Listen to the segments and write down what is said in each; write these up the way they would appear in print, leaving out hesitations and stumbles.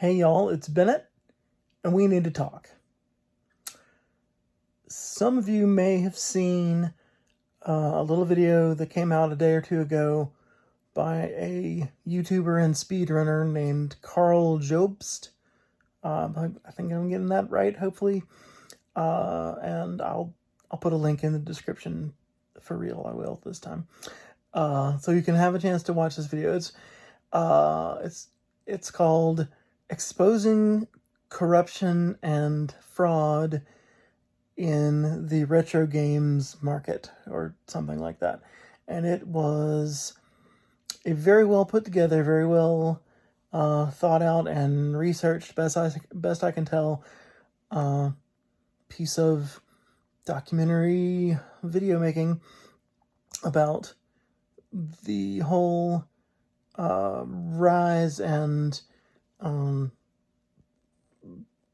Hey y'all, it's Bennett, and we need to talk. Some of you may have seen a little video that came out a day or two ago by a YouTuber and speedrunner named Karl Jobst. I think I'm getting that right, hopefully. And I'll put a link in the description. For real, I will this time. So you can have a chance to watch this video. It's called Exposing Corruption and Fraud in the Retro Games Market, or something like that. And it was a very well put together, very well thought out and researched, best I can tell, piece of documentary video making about the whole rise and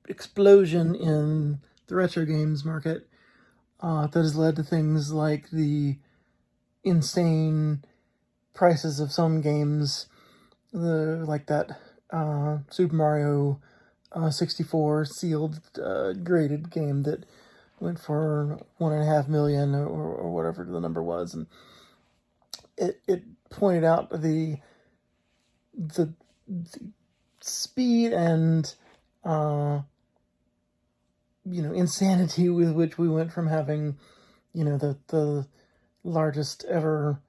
explosion in the retro games market that has led to things like the insane prices of some games, like that Super Mario 64 sealed graded game that went for $1.5 million or whatever the number was, and it pointed out the speed and insanity with which we went from having the largest ever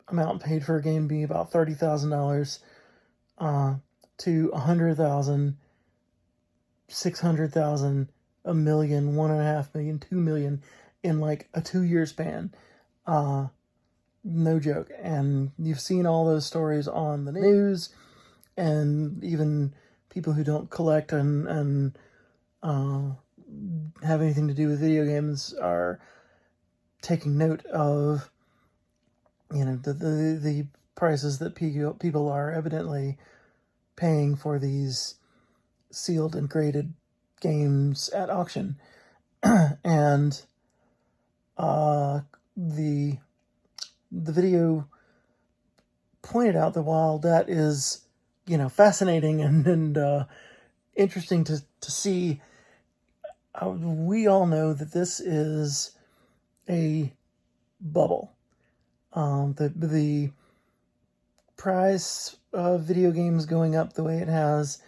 amount paid for a game being about $30,000 to 100,000, 600,000, a million, 1.5 million, 2 million in like a 2-year span. No joke. And you've seen all those stories on the news, and even people who don't collect and have anything to do with video games are taking note of the prices that people are evidently paying for these sealed and graded games at auction. And the video pointed out that while that is fascinating and interesting to see, we all know that this is a bubble. The price of video games going up the way it has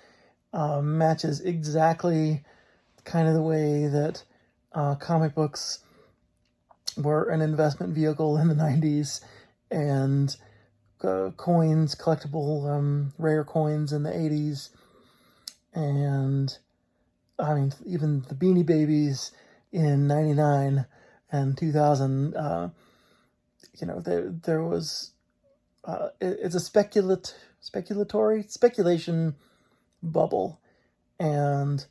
matches exactly kind of the way that comic books were an investment vehicle in the 90s, and coins, collectible rare coins in the 80s, and I mean even the Beanie Babies in 99 and 2000. There was it's a speculation bubble, and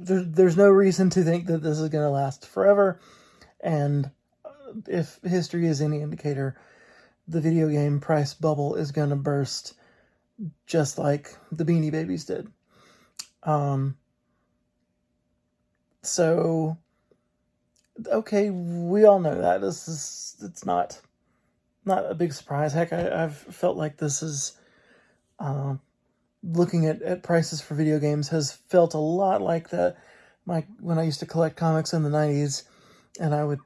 there's no reason to think that this is going to last forever. And if history is any indicator, the video game price bubble is going to burst just like the Beanie Babies did. So, okay, we all know that. It's not a big surprise. Heck, I've felt like this is, looking at prices for video games has felt a lot like when I used to collect comics in the 90s, and I would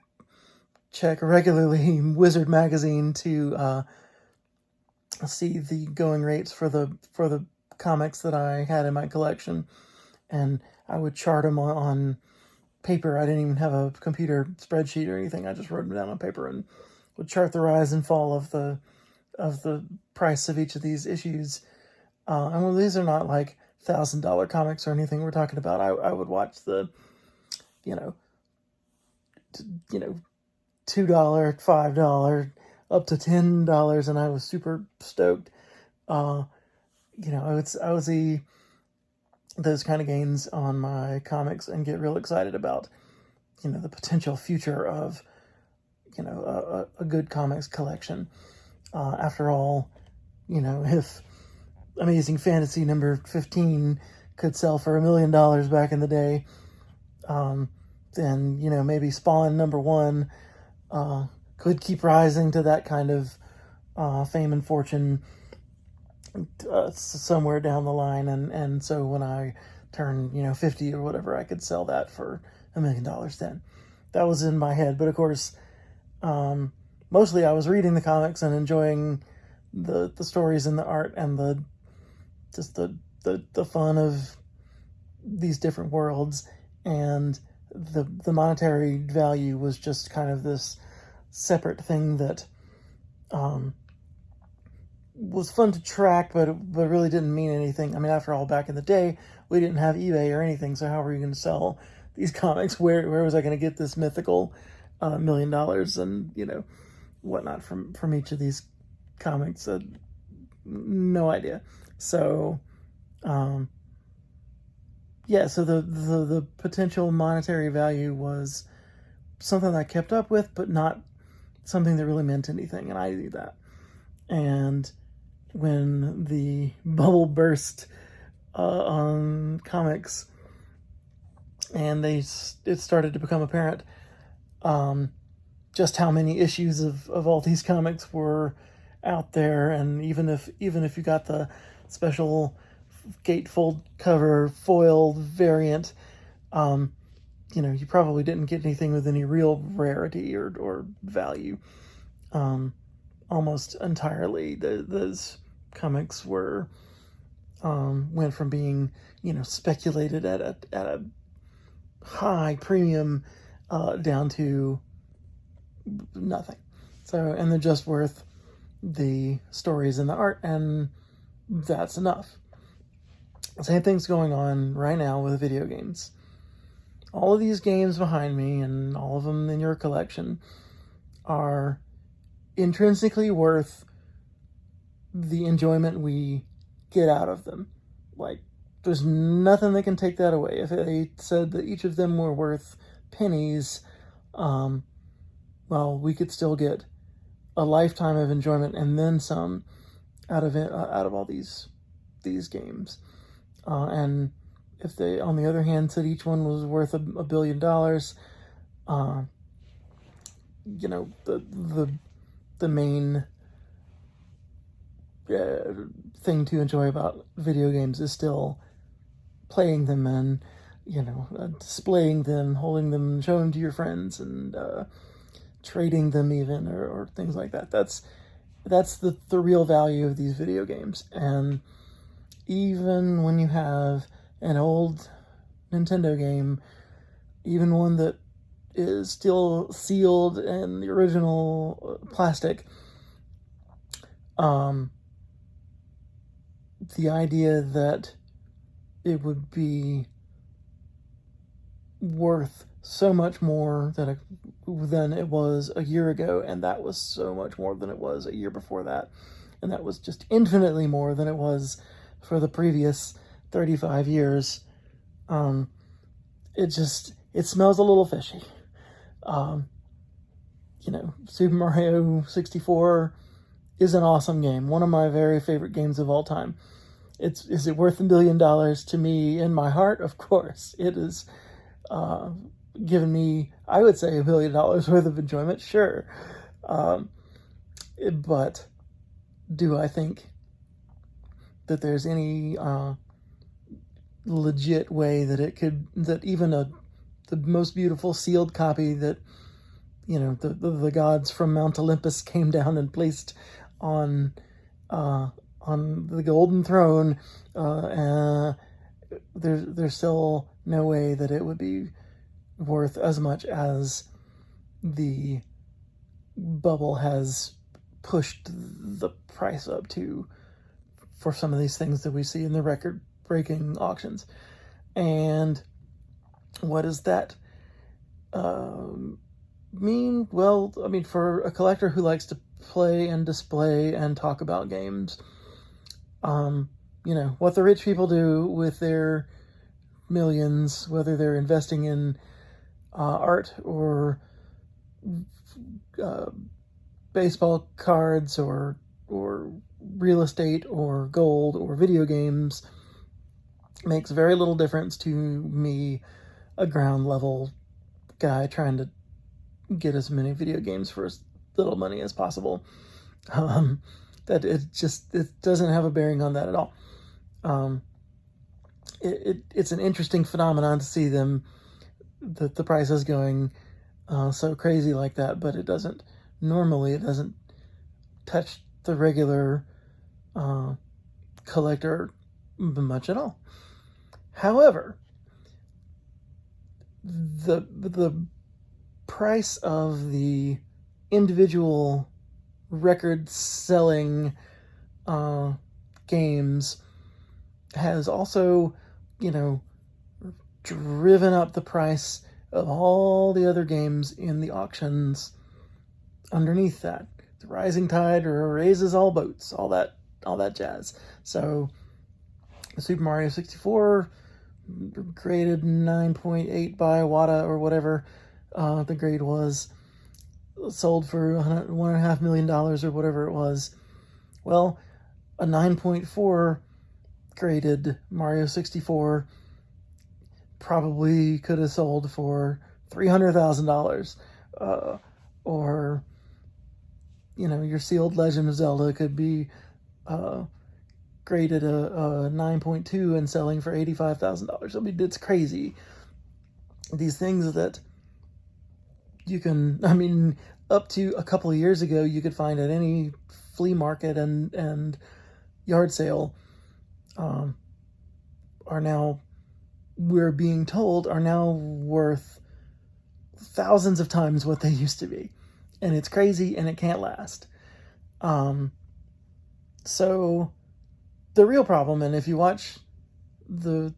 check regularly Wizard magazine to see the going rates for the comics that I had in my collection, and I would chart them on paper. I didn't even have a computer spreadsheet or anything. I just wrote them down on paper and would chart the rise and fall of the price of each of these issues. And well, these are not like $1,000 comics or anything we're talking about. I would watch the, $2, $5, up to $10, and I was super stoked. I would see those kind of gains on my comics and get real excited about, the potential future of, a good comics collection. After all, if Amazing Fantasy number 15 could sell for $1 million back in the day, then maybe Spawn number 1 could keep rising to that kind of fame and fortune somewhere down the line. And so when I turned, 50 or whatever, I could sell that for $1 million then. That was in my head. But of course, mostly I was reading the comics and enjoying the stories and the art and the fun of these different worlds, and the monetary value was just kind of this separate thing that was fun to track, but really didn't mean anything. I mean, after all, back in the day, we didn't have eBay or anything, so how were you going to sell these comics? Where was I going to get this mythical $1 million and whatnot from each of these comics? No idea. So yeah, so the potential monetary value was something I kept up with, but not something that really meant anything, and I knew that. And when the bubble burst on comics, and it started to become apparent just how many issues of all these comics were out there, and even if you got the special gatefold cover foil variant, you probably didn't get anything with any real rarity or value. Almost entirely, those comics were went from being speculated at a high premium down to nothing. So, and they're just worth the stories and the art, and that's enough. Same thing's going on right now with video games. All of these games behind me, and all of them in your collection, are intrinsically worth the enjoyment we get out of them. Like, there's nothing that can take that away. If they said that each of them were worth pennies, well, we could still get a lifetime of enjoyment and then some out of it, out of all these games. And if they, on the other hand, said each one was worth $1 billion, the main thing to enjoy about video games is still playing them and displaying them, holding them, showing them to your friends, and trading them even, or things like that. That's the real value of these video games. And even when you have an old Nintendo game, even one that is still sealed in the original plastic, the idea that it would be worth so much more than it was a year ago, and that was so much more than it was a year before that, and that was just infinitely more than it was for the previous 35 years. It smells a little fishy. Super Mario 64 is an awesome game, one of my very favorite games of all time. Is it worth $1 billion to me in my heart? Of course. It is given me, I would say, $1 billion worth of enjoyment, sure. But do I think that there's any legit way that even the most beautiful sealed copy that the gods from Mount Olympus came down and placed on the golden throne, there's still no way that it would be worth as much as the bubble has pushed the price up to for some of these things that we see in the record-breaking auctions. And what does that mean? Well, I mean, for a collector who likes to play and display and talk about games, what the rich people do with their millions, whether they're investing in art or baseball cards or real estate or gold or video games, makes very little difference to me, a ground level guy trying to get as many video games for little money as possible. That it doesn't have a bearing on that at all. It's an interesting phenomenon to see the prices going so crazy like that, but it doesn't touch the regular collector much at all. However, the price of the individual record-selling games has also, driven up the price of all the other games in the auctions underneath that. The rising tide raises all boats, all that jazz. So Super Mario 64 graded 9.8 by WATA or whatever the grade was, sold for $1.5 million or whatever it was. Well, a 9.4 graded Mario 64 probably could have sold for $300,000. Or, your sealed Legend of Zelda could be graded a 9.2 and selling for $85,000. I mean, it's crazy. These things that you can, up to a couple of years ago, you could find at any flea market and yard sale, are now, we're being told, are now worth thousands of times what they used to be. And it's crazy, and it can't last. So the real problem, and if you watch the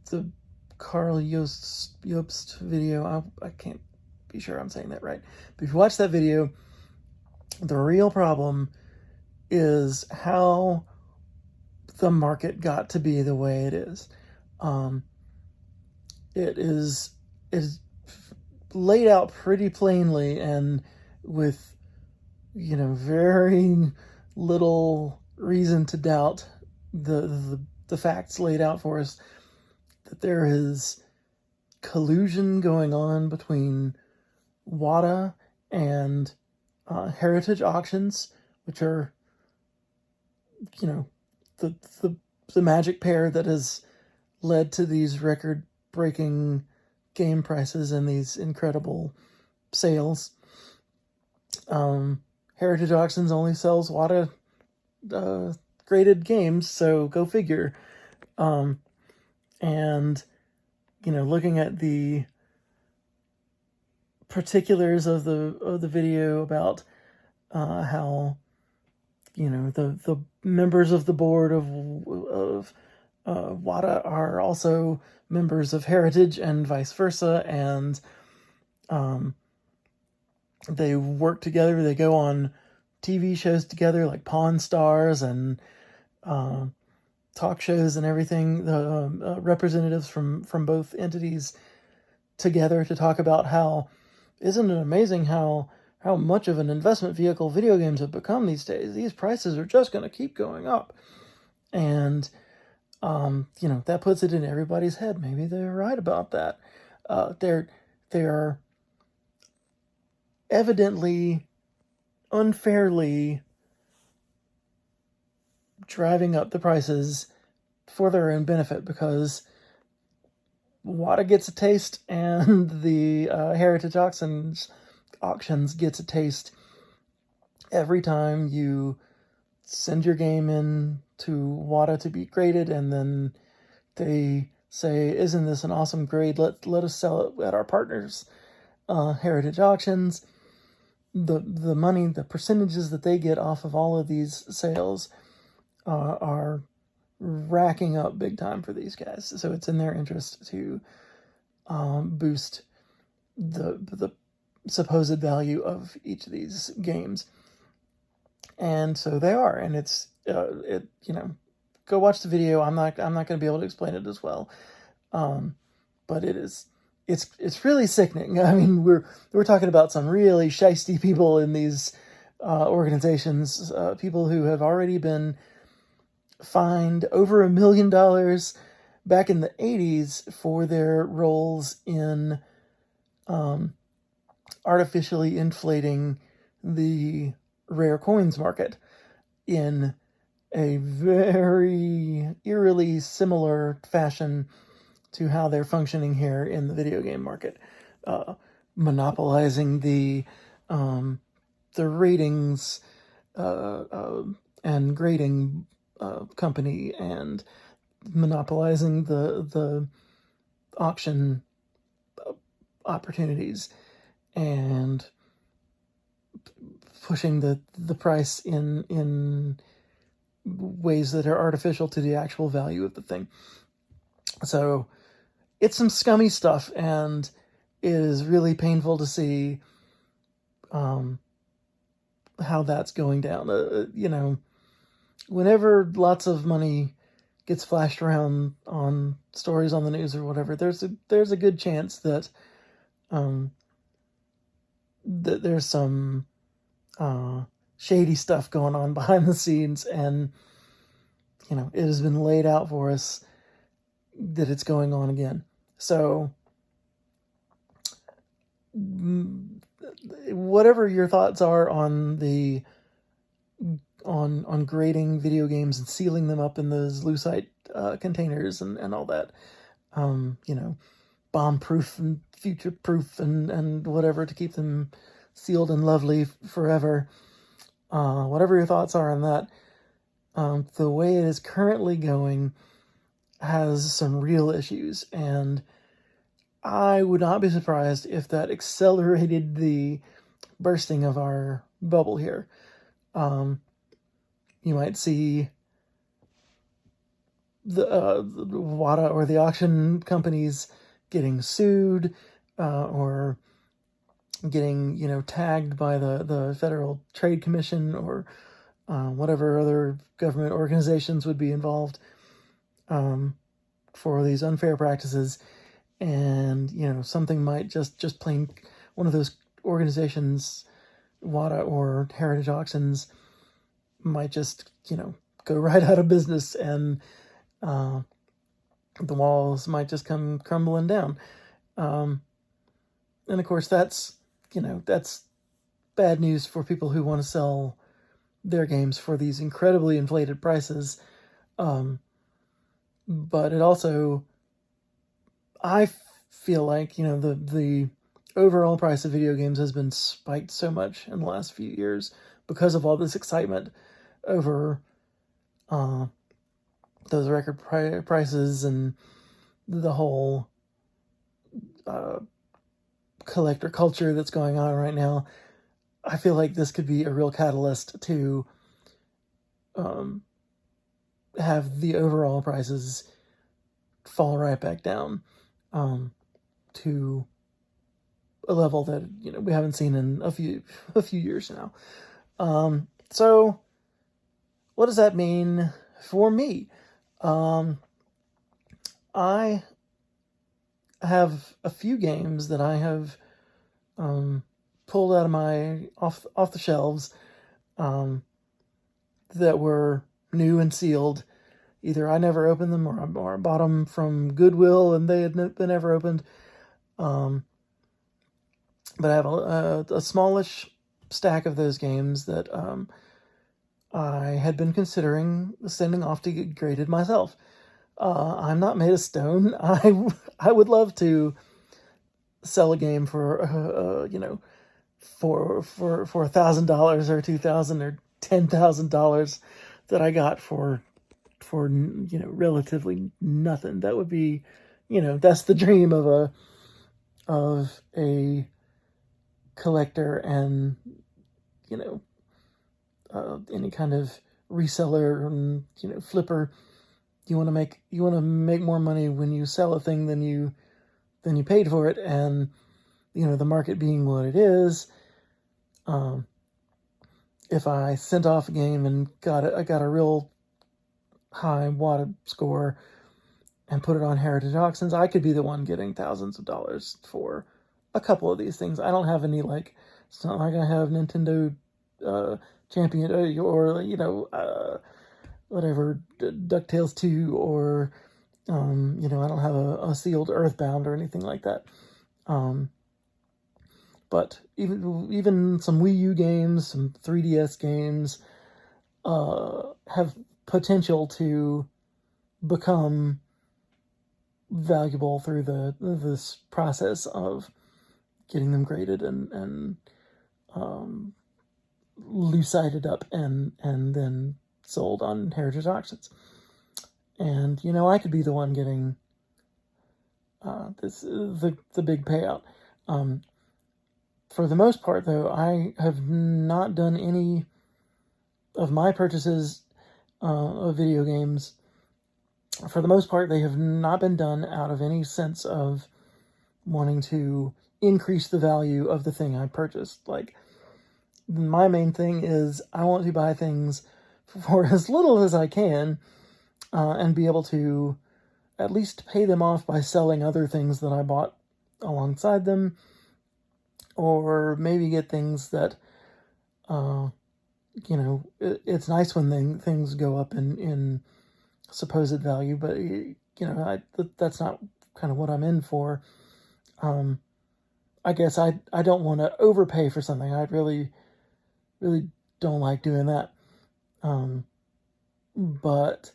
Karl Jobst video, I can't be sure I'm saying that right, but if you watch that video, the real problem is how the market got to be the way it is. It is laid out pretty plainly and with, very little reason to doubt the facts laid out for us, that there is collusion going on between WATA and Heritage Auctions, which are, the magic pair that has led to these record-breaking game prices and these incredible sales. Heritage Auctions only sells WATA graded games, so go figure. And looking at the particulars of the video about how the members of the board of WATA are also members of Heritage and vice versa, and they work together. They go on TV shows together, like Pawn Stars and talk shows and everything. The representatives from both entities together to talk about how, isn't it amazing how much of an investment vehicle video games have become these days? These prices are just going to keep going up. And, that puts it in everybody's head. Maybe they're right about that. They're evidently unfairly driving up the prices for their own benefit, because WATA gets a taste and the Heritage Auctions gets a taste every time you send your game in to WATA to be graded, and then they say, isn't this an awesome grade? Let us sell it at our partners, Heritage Auctions. The money, the percentages that they get off of all of these sales are racking up big time for these guys. So it's in their interest to boost the supposed value of each of these games. And so they are, and it's go watch the video. I'm not going to be able to explain it as well, but it's really sickening. I mean, we're talking about some really shisty people in these organizations, people who have already been fined over $1 million back in the 80s for their roles in artificially inflating the rare coins market in a very eerily similar fashion to how they're functioning here in the video game market, monopolizing the ratings and grading company, and monopolizing the auction opportunities, and pushing the price in ways that are artificial to the actual value of the thing. So it's some scummy stuff, and it is really painful to see how that's going down. You know, whenever lots of money gets flashed around on stories on the news or whatever, there's a good chance that that there's some shady stuff going on behind the scenes, and you know, it has been laid out for us that it's going on again. So whatever your thoughts are on the on grading video games and sealing them up in those lucite containers and all that, you know, bomb proof and future proof and whatever, to keep them sealed and lovely forever, whatever your thoughts are on that, the way it is currently going has some real issues, and I would not be surprised if that accelerated the bursting of our bubble here. You might see the WATA or the auction companies getting sued, or getting, you know, tagged by the Federal Trade Commission, or whatever other government organizations would be involved for these unfair practices. And, you know, something might just plain, one of those organizations, WATA or Heritage Auctions, might just, you know, go right out of business, and the walls might just come crumbling down. And of course, that's, you know, that's bad news for people who want to sell their games for these incredibly inflated prices. But it also, I feel like, you know, the overall price of video games has been spiked so much in the last few years because of all this excitement over those record prices and the whole collector culture that's going on right now. I feel like this could be a real catalyst to have the overall prices fall right back down to a level that, you know, we haven't seen in a few years now. So what does that mean for me? I have a few games that I have pulled out of my off the shelves that were new and sealed. Either I never opened them, or I bought them from Goodwill and they had been never opened. But I have a smallish stack of those games that I had been considering sending off to get graded myself. I'm not made of stone. I would love to sell a game for you know, for $1,000 or $2,000 or $10,000 that I got for you know, relatively nothing. That would be, you know, that's the dream of a collector, and, you know, any kind of reseller and, you know, flipper. You want to make more money when you sell a thing than you paid for it, and, you know, the market being what it is. If I sent off a game and I got a real high WATA score and put it on Heritage Auctions, I could be the one getting thousands of dollars for a couple of these things. I don't have any, like, it's not like I have Nintendo Champion, or, you know, whatever, DuckTales 2, or, you know, I don't have a sealed Earthbound or anything like that. But even some Wii U games, some 3DS games, have potential to become valuable through this process of getting them graded and loose-sided up and then sold on Heritage Auctions. And I could be the one getting the big payout. For the most part, though, I have not done any of my purchases of video games. For the most part, they have not been done out of any sense of wanting to increase the value of the thing I purchased. Like, my main thing is I want to buy things for as little as I can and be able to at least pay them off by selling other things that I bought alongside them, or maybe get things that, it's nice when things go up in supposed value, but, that's not kind of what I'm in for. I guess I don't want to overpay for something. I really don't like doing that. But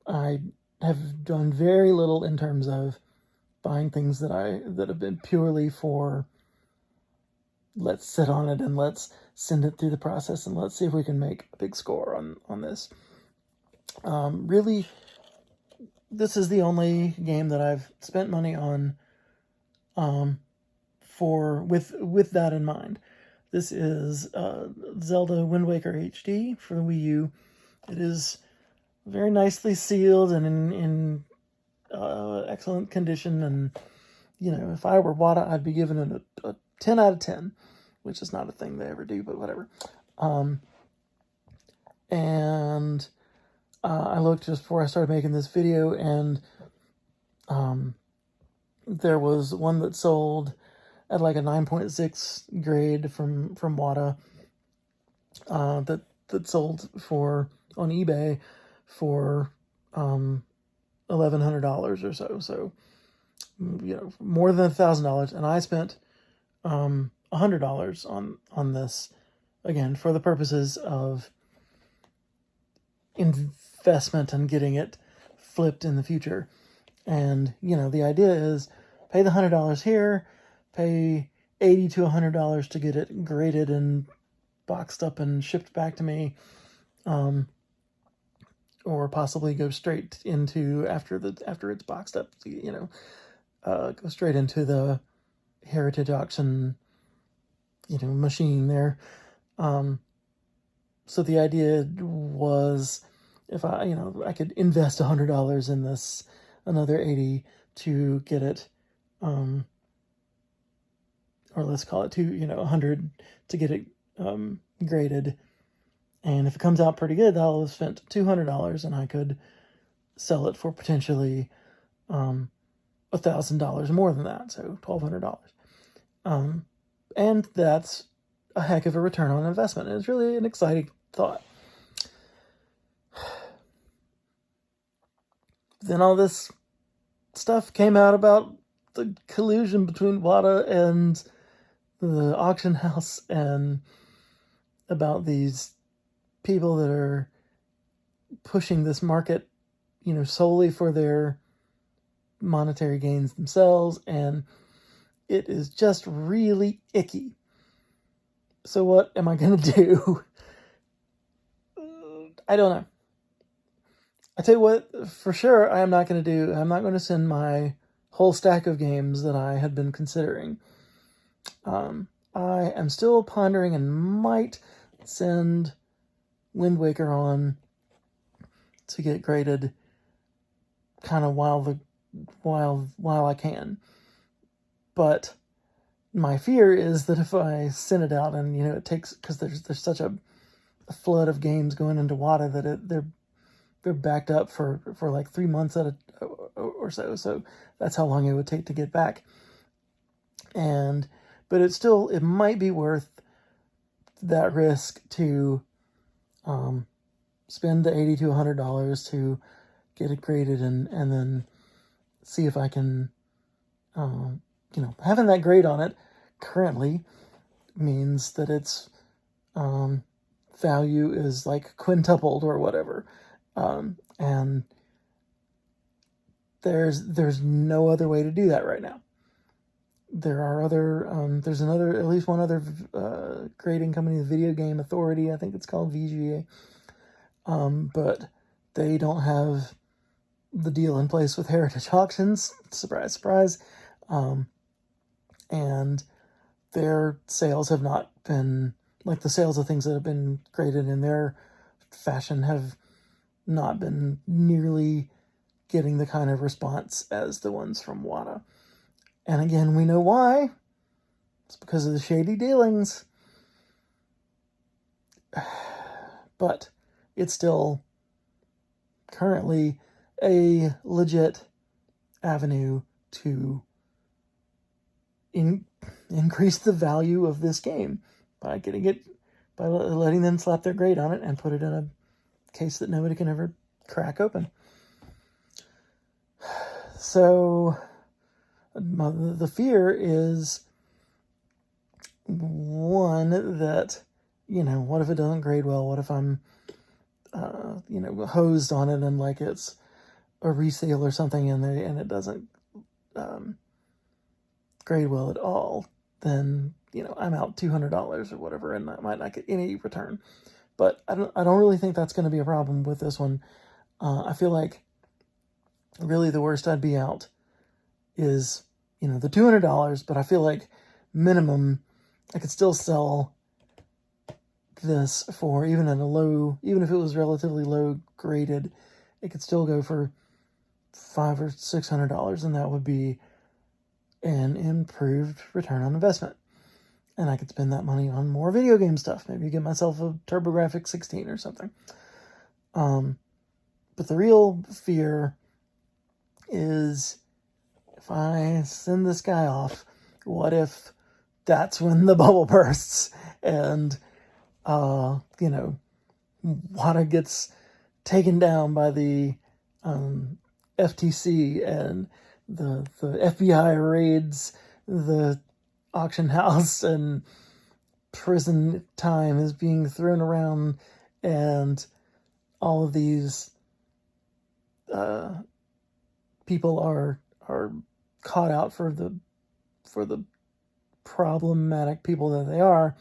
I have done very little in terms of buying things that have been purely for, let's sit on it and let's send it through the process and let's see if we can make a big score on this. Really, this is the only game that I've spent money on with that in mind. This is Zelda Wind Waker HD for the Wii U. It is very nicely sealed and in excellent condition, and if I were WATA, I'd be giving it a 10 out of 10, which is not a thing they ever do, but whatever. And I looked just before I started making this video, and there was one that sold at like a 9.6 grade from WATA that sold on eBay for $1,100 or so. So more than $1,000, and I spent $100 on this, again, for the purposes of investment and getting it flipped in the future. And the idea is pay the $100 here, pay $80 to $100 to get it graded and boxed up and shipped back to me, or possibly go straight into after it's boxed up, go straight into the Heritage Auction, machine there. So the idea was, if I could invest $100 in this, another $80 to get it, or let's call it $100 to get it graded. And if it comes out pretty good, I'll have spent $200, and I could sell it for potentially $1,000 more than that, so $1,200. And that's a heck of a return on investment. And it's really an exciting thought. Then all this stuff came out about the collusion between WATA and the auction house, and about these people that are pushing this market, solely for their monetary gains themselves, and it is just really icky. So what am I going to do? I don't know. I tell you what, for sure, I'm not going to send my whole stack of games that I had been considering. I am still pondering and might send Wind Waker on to get graded kind of while I can. But my fear is that if I send it out and, it takes, because there's such a flood of games going into WATA that they're backed up for like 3 months or so. So that's how long it would take to get back. But it might be worth that risk to spend the $80 to $100 to get it graded and then see if I can having that grade on it currently means that its value is like quintupled or whatever. And there's no other way to do that right now. There are there's at least one other grading company, the Video Game Authority, I think it's called VGA. But they don't have the deal in place with Heritage Auctions. Surprise, surprise. And their sales have not been, like the sales of things that have been graded in their fashion have not been nearly getting the kind of response as the ones from WATA. And again, we know why. It's because of the shady dealings. But it's still currently a legit avenue to increase the value of this game by letting them slap their grade on it and put it in a case that nobody can ever crack open. So the fear is, one, that, what if it doesn't grade well? What if I'm, hosed on it and like it's a resale or something and it doesn't grade well at all? Then, I'm out $200 or whatever, and I might not get any return. But I don't really think that's going to be a problem with this one. I feel like really the worst I'd be out is, the $200, but I feel like minimum I could still sell this for, even if it was relatively low graded, it could still go for $500 or $600, and that would be an improved return on investment. And I could spend that money on more video game stuff. Maybe get myself a TurboGrafx 16 or something. But the real fear is, if I send this guy off, what if that's when the bubble bursts and, WATA gets taken down by the FTC and the FBI raids the auction house and prison time is being thrown around and all of these people are caught out for the problematic people that they are,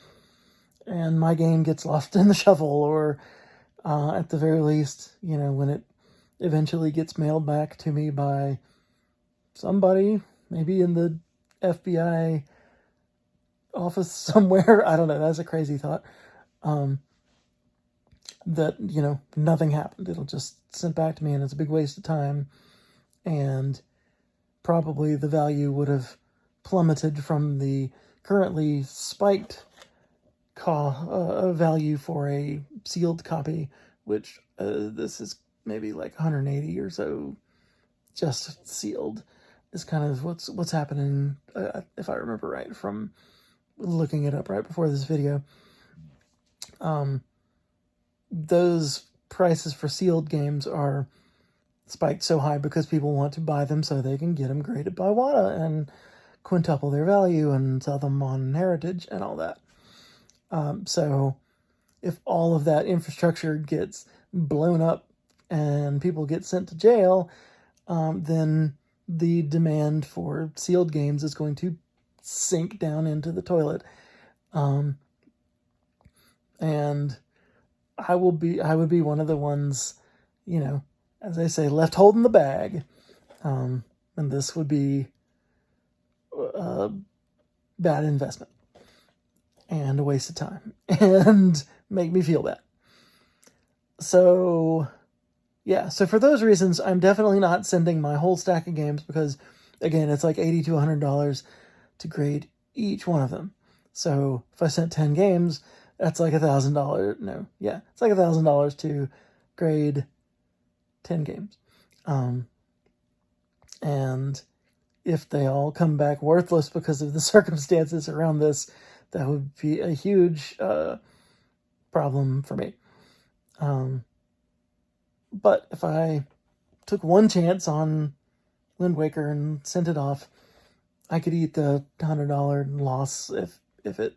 and my game gets lost in the shuffle, or at the very least, when it eventually gets mailed back to me by somebody, maybe in the FBI office somewhere. I don't know, that's a crazy thought. That, nothing happened. It'll just sent back to me and it's a big waste of time, and probably the value would have plummeted from the currently spiked value for a sealed copy, which this is maybe like 180 or so just sealed, is kind of what's happening, if I remember right from looking it up right before this video. Those prices for sealed games are spiked so high because people want to buy them so they can get them graded by WATA and quintuple their value and sell them on Heritage and all that. So if all of that infrastructure gets blown up and people get sent to jail, then the demand for sealed games is going to sink down into the toilet. And I would be one of the ones, as they say, left holding the bag. And this would be a bad investment and a waste of time and make me feel bad. So, yeah. So for those reasons, I'm definitely not sending my whole stack of games because, again, it's like $80 to $100 to grade each one of them. So if I sent 10 games, that's like $1,000. No, yeah, it's like $1,000 to grade 10 games. And if they all come back worthless because of the circumstances around this, that would be a huge problem for me. But if I took one chance on Wind Waker and sent it off, I could eat the $100 loss if it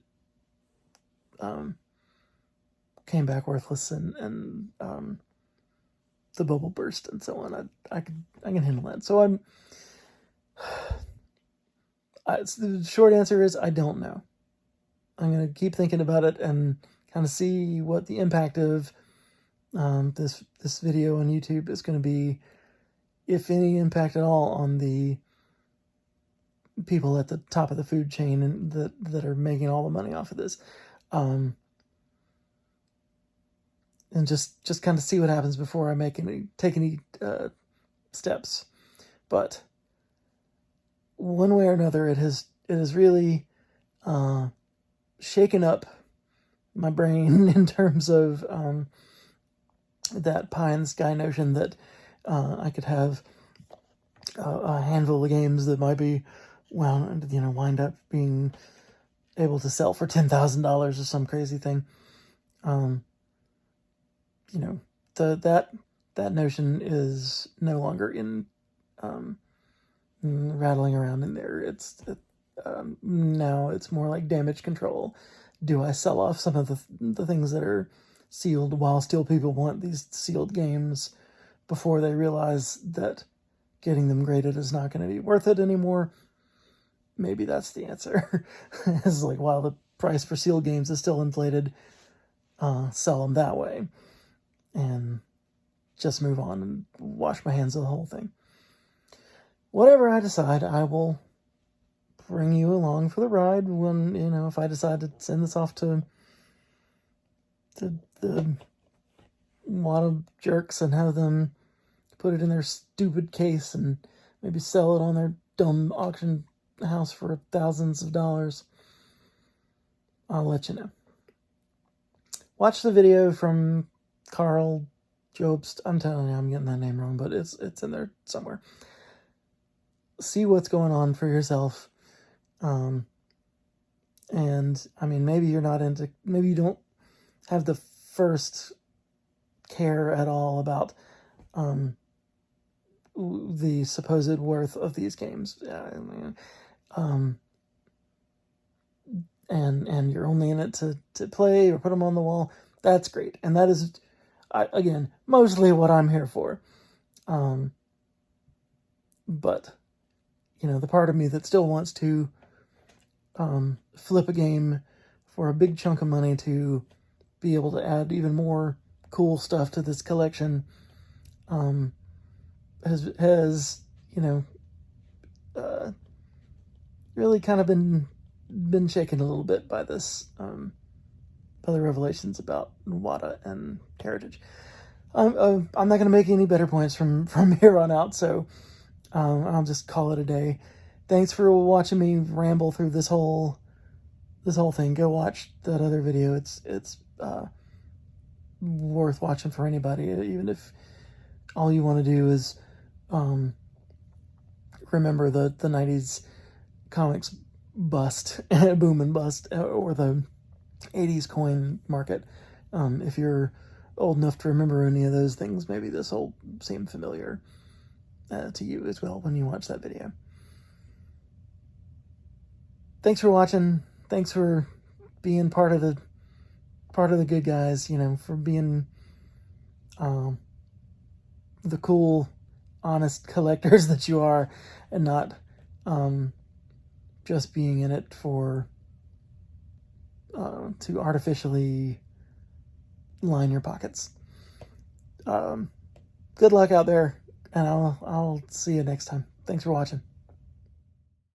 came back worthless and the bubble burst and so on. I can handle that. So the short answer is I don't know. I'm gonna keep thinking about it and kind of see what the impact of this video on YouTube is going to be, if any impact at all, on the people at the top of the food chain and that are making all the money off of this, and just kind of see what happens before I take any steps. But one way or another, it has really shaken up my brain in terms of that pie in the sky notion that I could have a handful of games that might be, wind up being able to sell for $10,000 or some crazy thing. That notion is no longer in rattling around in there. Now it's more like damage control. Do I sell off some of the things that are sealed while still people want these sealed games before they realize that getting them graded is not going to be worth it anymore? Maybe that's the answer. It's like, while the price for sealed games is still inflated, sell them that way and just move on and wash my hands of the whole thing. Whatever I decide, I will bring you along for the ride when, if I decide to send this off to the WATA jerks and have them put it in their stupid case and maybe sell it on their dumb auction house for thousands of dollars. I'll let you know. Watch the video from Karl Jobst. I'm telling you, I'm getting that name wrong, but it's in there somewhere. See what's going on for yourself. And I mean, maybe you don't have the first care at all about the supposed worth of these games. And you're only in it to play or put them on the wall. That's great. And that is, again, mostly what I'm here for. But, the part of me that still wants to flip a game for a big chunk of money to be able to add even more cool stuff to this collection has really kind of been shaken a little bit by this, by the revelations about WATA and Heritage. I'm not going to make any better points from here on out, so I'll just call it a day. Thanks for watching me ramble through this whole thing. Go watch that other video. It's worth watching for anybody, even if all you want to do is remember the 90s comics bust, boom and bust, or the 80s coin market. If you're old enough to remember any of those things, maybe this will seem familiar to you as well when you watch that video. Thanks for watching. Thanks for being part of the good guys, for being the cool, honest collectors that you are, and not just being in it for to artificially line your pockets. Good luck out there, and I'll see you next time. Thanks for watching.